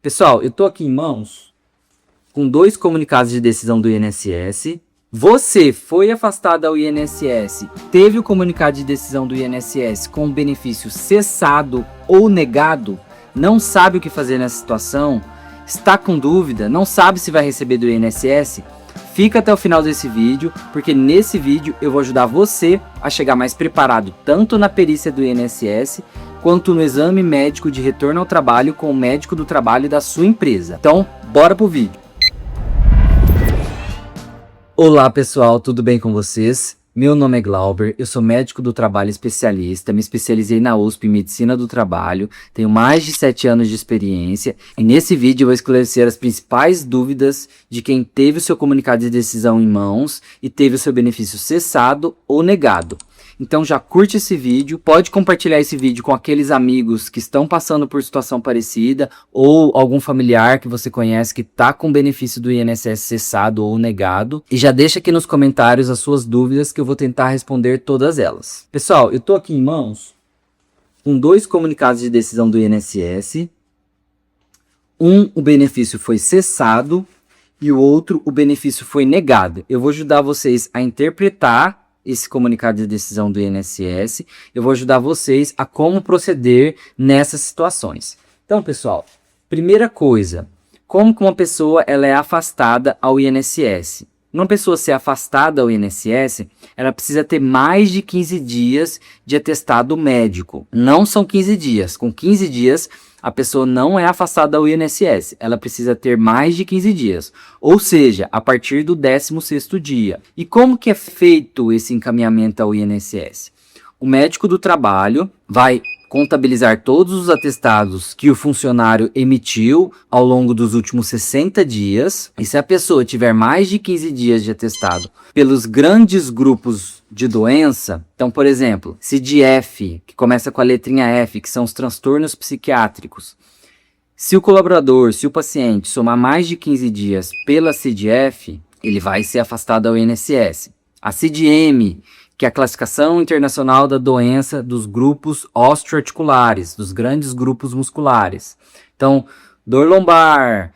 Pessoal, eu estou aqui em mãos com 2 comunicados de decisão do INSS. Você foi afastado ao INSS, teve o comunicado de decisão do INSS com o benefício cessado ou negado, não sabe o que fazer nessa situação, está com dúvida, não sabe se vai receber do INSS? Fica até o final desse vídeo, porque nesse vídeo eu vou ajudar você a chegar mais preparado tanto na perícia do INSS, quanto no exame médico de retorno ao trabalho com o médico do trabalho da sua empresa. Então, bora pro vídeo. Olá pessoal, tudo bem com vocês? Meu nome é Glauber, eu sou médico do trabalho especialista, me especializei na USP em Medicina do Trabalho, tenho mais de 7 anos de experiência e nesse vídeo eu vou esclarecer as principais dúvidas de quem teve o seu comunicado de decisão em mãos e teve o seu benefício cessado ou negado. Então já curte esse vídeo, pode compartilhar esse vídeo com aqueles amigos que estão passando por situação parecida ou algum familiar que você conhece que está com benefício do INSS cessado ou negado. E já deixa aqui nos comentários as suas dúvidas que eu vou tentar responder todas elas. Pessoal, eu estou aqui em mãos com 2 comunicados de decisão do INSS. O benefício foi cessado e o outro, o benefício foi negado. Eu vou ajudar vocês a interpretar esse comunicado de decisão do INSS, eu vou ajudar vocês a como proceder nessas situações. Então, pessoal, primeira coisa, como que uma pessoa ela é afastada ao INSS? Uma pessoa ser afastada ao INSS, ela precisa ter mais de 15 dias de atestado médico. Não são 15 dias, com 15 dias a pessoa não é afastada ao INSS, ela precisa ter mais de 15 dias, ou seja, a partir do 16º dia. E como que é feito esse encaminhamento ao INSS? O médico do trabalho vai contabilizar todos os atestados que o funcionário emitiu ao longo dos últimos 60 dias, e se a pessoa tiver mais de 15 dias de atestado pelos grandes grupos de doença, então, por exemplo, CDF, que começa com a letrinha F, que são os transtornos psiquiátricos, se o colaborador, se o paciente somar mais de 15 dias pela CDF, ele vai ser afastado ao INSS. A CDM, que é a classificação internacional da doença dos grupos osteoarticulares, dos grandes grupos musculares. Então, dor lombar,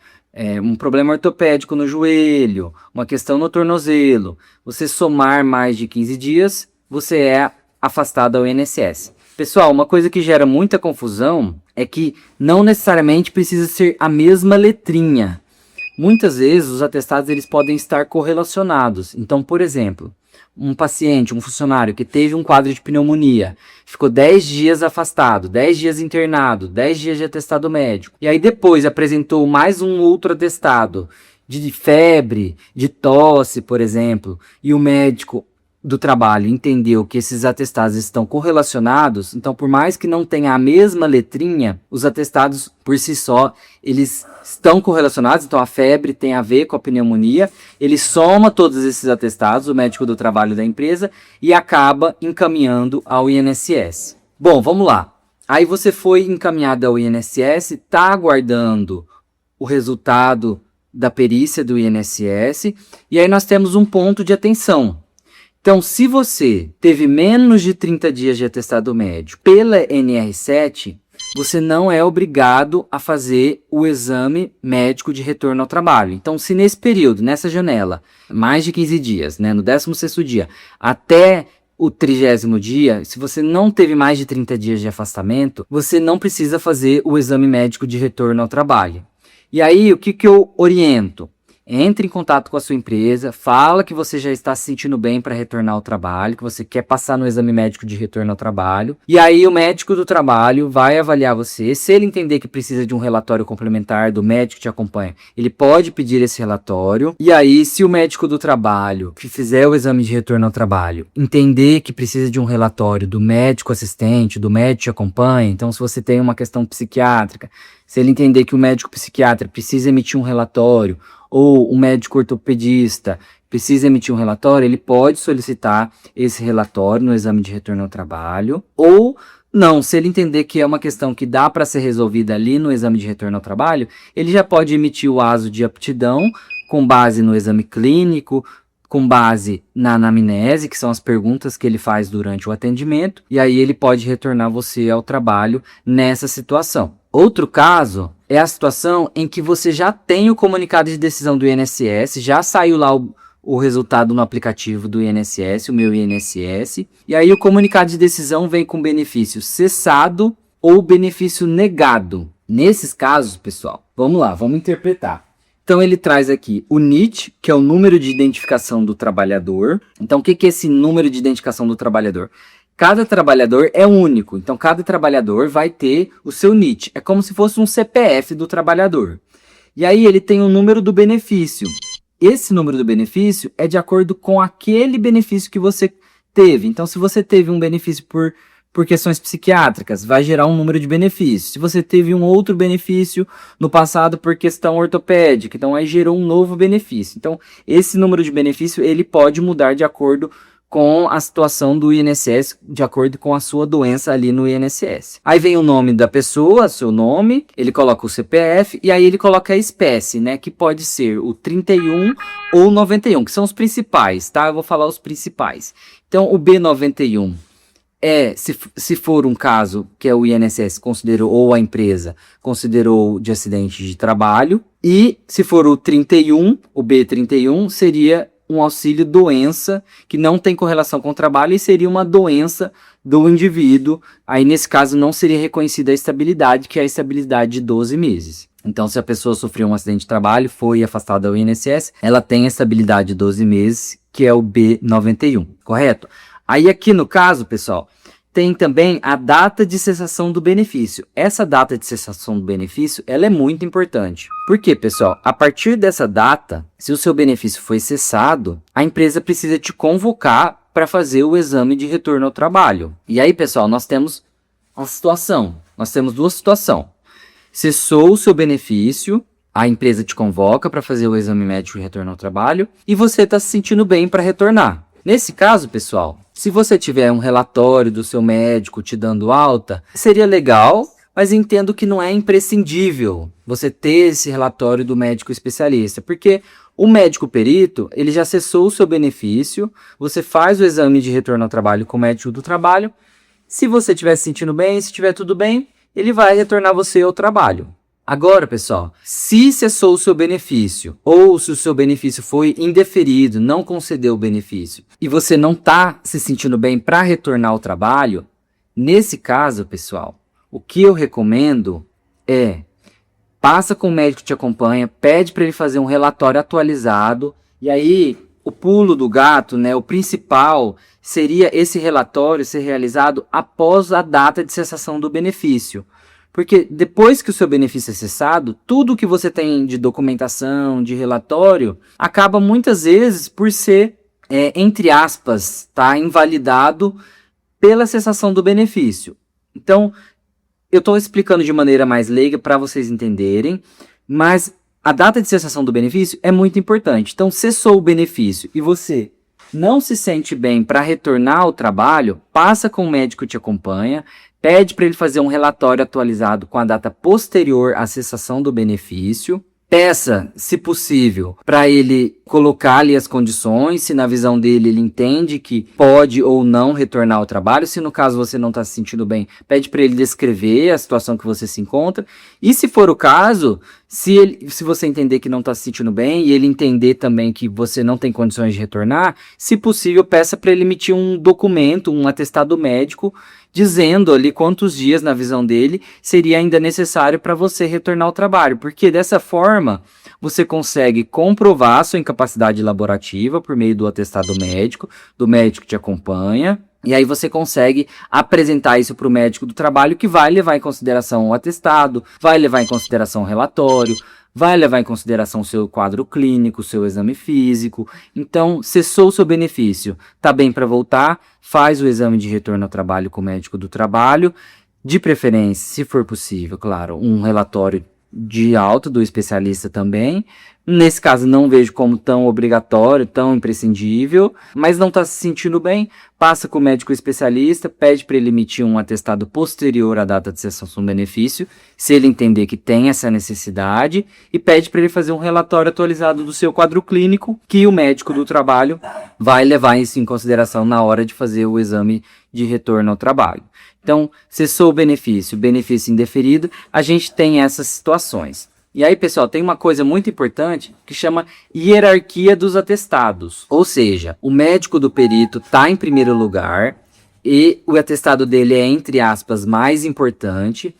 um problema ortopédico no joelho, uma questão no tornozelo. Você somar mais de 15 dias, você é afastado ao INSS. Pessoal, uma coisa que gera muita confusão é que não necessariamente precisa ser a mesma letrinha. Muitas vezes os atestados eles podem estar correlacionados. Então, por exemplo, um paciente, um funcionário que teve um quadro de pneumonia, ficou 10 dias afastado, 10 dias internado, 10 dias de atestado médico, e aí depois apresentou mais um outro atestado de febre, de tosse, por exemplo, e o médico do trabalho entendeu que esses atestados estão correlacionados, então por mais que não tenha a mesma letrinha, os atestados por si só, eles estão correlacionados, então a febre tem a ver com a pneumonia, ele soma todos esses atestados, o médico do trabalho da empresa, e acaba encaminhando ao INSS. Bom, vamos lá. Aí você foi encaminhado ao INSS, está aguardando o resultado da perícia do INSS, e aí nós temos um ponto de atenção. Então, se você teve menos de 30 dias de atestado médico pela NR7, você não é obrigado a fazer o exame médico de retorno ao trabalho. Então, se nesse período, nessa janela, mais de 15 dias, né, no 16º dia, até o 30º dia, se você não teve mais de 30 dias de afastamento, você não precisa fazer o exame médico de retorno ao trabalho. E aí, o que eu oriento? Entre em contato com a sua empresa, fala que você já está se sentindo bem para retornar ao trabalho, que você quer passar no exame médico de retorno ao trabalho. E aí o médico do trabalho vai avaliar você. Se ele entender que precisa de um relatório complementar do médico que te acompanha, ele pode pedir esse relatório. E aí, se o médico do trabalho que fizer o exame de retorno ao trabalho entender que precisa de um relatório do médico assistente, do médico que te acompanha, então se você tem uma questão psiquiátrica, se ele entender que o médico psiquiatra precisa emitir um relatório, ou o médico ortopedista precisa emitir um relatório, ele pode solicitar esse relatório no exame de retorno ao trabalho, ou não, se ele entender que é uma questão que dá para ser resolvida ali no exame de retorno ao trabalho, ele já pode emitir o aso de aptidão com base no exame clínico, com base na anamnese, que são as perguntas que ele faz durante o atendimento, e aí ele pode retornar você ao trabalho nessa situação. Outro caso é a situação em que você já tem o comunicado de decisão do INSS, já saiu lá o resultado no aplicativo do INSS, o meu INSS, e aí o comunicado de decisão vem com benefício cessado ou benefício negado. Nesses casos, pessoal, vamos lá, vamos interpretar. Então ele traz aqui o NIT, que é o número de identificação do trabalhador. Então o que é esse número de identificação do trabalhador? Cada trabalhador é único, então cada trabalhador vai ter o seu NIT. É como se fosse um CPF do trabalhador. E aí ele tem o número do benefício. Esse número do benefício é de acordo com aquele benefício que você teve. Então se você teve um benefício por questões psiquiátricas, vai gerar um número de benefícios. Se você teve um outro benefício no passado por questão ortopédica, então aí gerou um novo benefício. Então esse número de benefício ele pode mudar de acordo com a situação do INSS, de acordo com a sua doença ali no INSS. Aí vem o nome da pessoa, seu nome, ele coloca o CPF e aí ele coloca a espécie, né, que pode ser o 31 ou 91, que são os principais, tá? Eu vou falar os principais. Então, o B91 se for um caso que o INSS considerou, ou a empresa considerou de acidente de trabalho, e se for o 31, o B31, seria um auxílio doença que não tem correlação com o trabalho e seria uma doença do indivíduo. Aí, nesse caso, não seria reconhecida a estabilidade, que é a estabilidade de 12 meses. Então, se a pessoa sofreu um acidente de trabalho, foi afastada do INSS, ela tem a estabilidade de 12 meses, que é o B91, correto? Aí, aqui no caso, pessoal, tem também a data de cessação do benefício. Essa data de cessação do benefício, ela é muito importante. Por quê, pessoal? A partir dessa data, se o seu benefício foi cessado, a empresa precisa te convocar para fazer o exame de retorno ao trabalho. E aí, pessoal, nós temos uma situação. Nós temos duas situações. Cessou o seu benefício, a empresa te convoca para fazer o exame médico de retorno ao trabalho e você está se sentindo bem para retornar. Nesse caso, pessoal, se você tiver um relatório do seu médico te dando alta, seria legal, mas entendo que não é imprescindível você ter esse relatório do médico especialista, porque o médico perito, ele já cessou o seu benefício, você faz o exame de retorno ao trabalho com o médico do trabalho, se você estiver se sentindo bem, se estiver tudo bem, ele vai retornar você ao trabalho. Agora, pessoal, se cessou o seu benefício ou se o seu benefício foi indeferido, não concedeu o benefício e você não está se sentindo bem para retornar ao trabalho, nesse caso, pessoal, o que eu recomendo é passa com o médico que te acompanha, pede para ele fazer um relatório atualizado e aí o pulo do gato, né, o principal seria esse relatório ser realizado após a data de cessação do benefício. Porque depois que o seu benefício é cessado, tudo que você tem de documentação, de relatório, acaba muitas vezes por ser, entre aspas, tá, invalidado pela cessação do benefício. Então, eu estou explicando de maneira mais leiga para vocês entenderem, mas a data de cessação do benefício é muito importante. Então, cessou o benefício e você não se sente bem para retornar ao trabalho, passa com o médico que te acompanha, pede para ele fazer um relatório atualizado com a data posterior à cessação do benefício. Peça, se possível, para ele colocar ali as condições, se na visão dele ele entende que pode ou não retornar ao trabalho. Se no caso você não está se sentindo bem, pede para ele descrever a situação que você se encontra. E se for o caso, se você entender que não está se sentindo bem e ele entender também que você não tem condições de retornar, se possível, peça para ele emitir um documento, um atestado médico, dizendo ali quantos dias, na visão dele, seria ainda necessário para você retornar ao trabalho. Porque dessa forma, você consegue comprovar a sua incapacidade laborativa por meio do atestado médico, do médico que te acompanha. E aí você consegue apresentar isso para o médico do trabalho, que vai levar em consideração o atestado, vai levar em consideração o relatório, vai levar em consideração o seu quadro clínico, o seu exame físico. Então, cessou o seu benefício, tá bem para voltar, faz o exame de retorno ao trabalho com o médico do trabalho, de preferência, se for possível, claro, um relatório de alta do especialista também. Nesse caso, não vejo como tão obrigatório, tão imprescindível, mas não está se sentindo bem, passa com o médico especialista, pede para ele emitir um atestado posterior à data de cessação do benefício, se ele entender que tem essa necessidade, e pede para ele fazer um relatório atualizado do seu quadro clínico, que o médico do trabalho vai levar isso em consideração na hora de fazer o exame de retorno ao trabalho. Então, cessou o benefício indeferido, a gente tem essas situações. E aí, pessoal, tem uma coisa muito importante que chama hierarquia dos atestados. Ou seja, o médico do perito está em primeiro lugar e o atestado dele é, entre aspas, mais importante.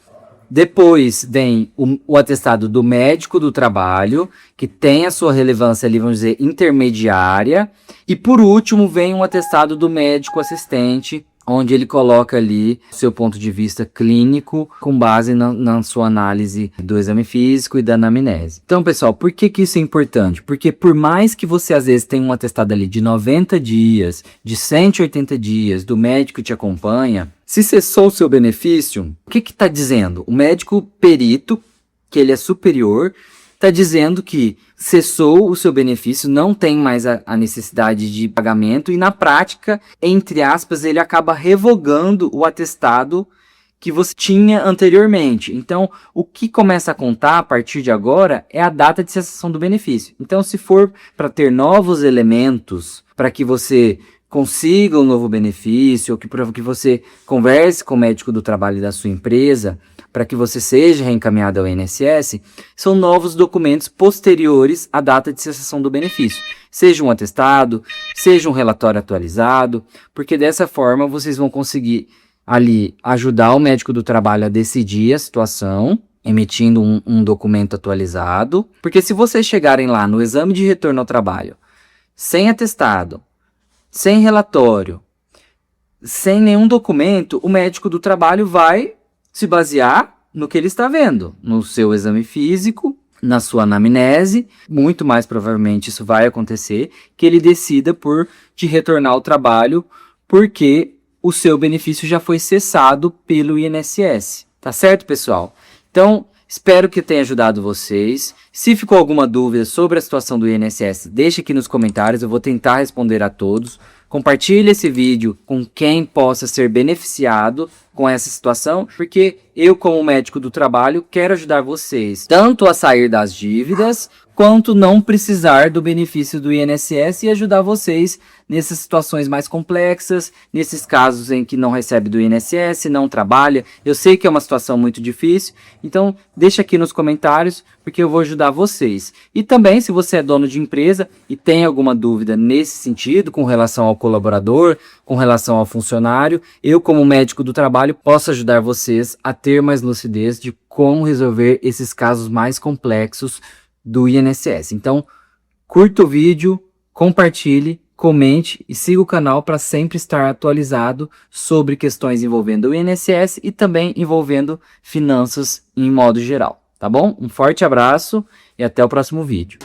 Depois vem o atestado do médico do trabalho, que tem a sua relevância ali, vamos dizer, intermediária. E por último vem um atestado do médico assistente, onde ele coloca ali o seu ponto de vista clínico com base na sua análise do exame físico e da anamnese. Então, pessoal, por que isso é importante? Porque por mais que você às vezes tenha um atestado ali de 90 dias, de 180 dias, do médico que te acompanha, se cessou o seu benefício, o que está dizendo? O médico perito, que ele é superior, está dizendo que cessou o seu benefício, não tem mais a necessidade de pagamento e na prática, entre aspas, ele acaba revogando o atestado que você tinha anteriormente. Então, o que começa a contar a partir de agora é a data de cessação do benefício. Então, se for para ter novos elementos para que você consiga um novo benefício, ou que você converse com o médico do trabalho da sua empresa, para que você seja reencaminhado ao INSS, são novos documentos posteriores à data de cessação do benefício. Seja um atestado, seja um relatório atualizado, porque dessa forma vocês vão conseguir ali ajudar o médico do trabalho a decidir a situação, emitindo um documento atualizado. Porque se vocês chegarem lá no exame de retorno ao trabalho, sem atestado, sem relatório, sem nenhum documento, o médico do trabalho vai se basear no que ele está vendo, no seu exame físico, na sua anamnese, muito mais provavelmente isso vai acontecer, que ele decida por te retornar ao trabalho, porque o seu benefício já foi cessado pelo INSS. Tá certo, pessoal? Então, espero que tenha ajudado vocês. Se ficou alguma dúvida sobre a situação do INSS, deixe aqui nos comentários, eu vou tentar responder a todos. Compartilhe esse vídeo com quem possa ser beneficiado com essa situação, porque eu, como médico do trabalho, quero ajudar vocês tanto a sair das dívidas, quanto não precisar do benefício do INSS e ajudar vocês nessas situações mais complexas, nesses casos em que não recebe do INSS, não trabalha. Eu sei que é uma situação muito difícil, então deixa aqui nos comentários, porque eu vou ajudar vocês. E também, se você é dono de empresa e tem alguma dúvida nesse sentido, com relação ao colaborador, com relação ao funcionário, eu, como médico do trabalho, posso ajudar vocês a ter mais lucidez de como resolver esses casos mais complexos do INSS. Então, curta o vídeo, compartilhe, comente e siga o canal para sempre estar atualizado sobre questões envolvendo o INSS e também envolvendo finanças em modo geral, tá bom? Um forte abraço e até o próximo vídeo.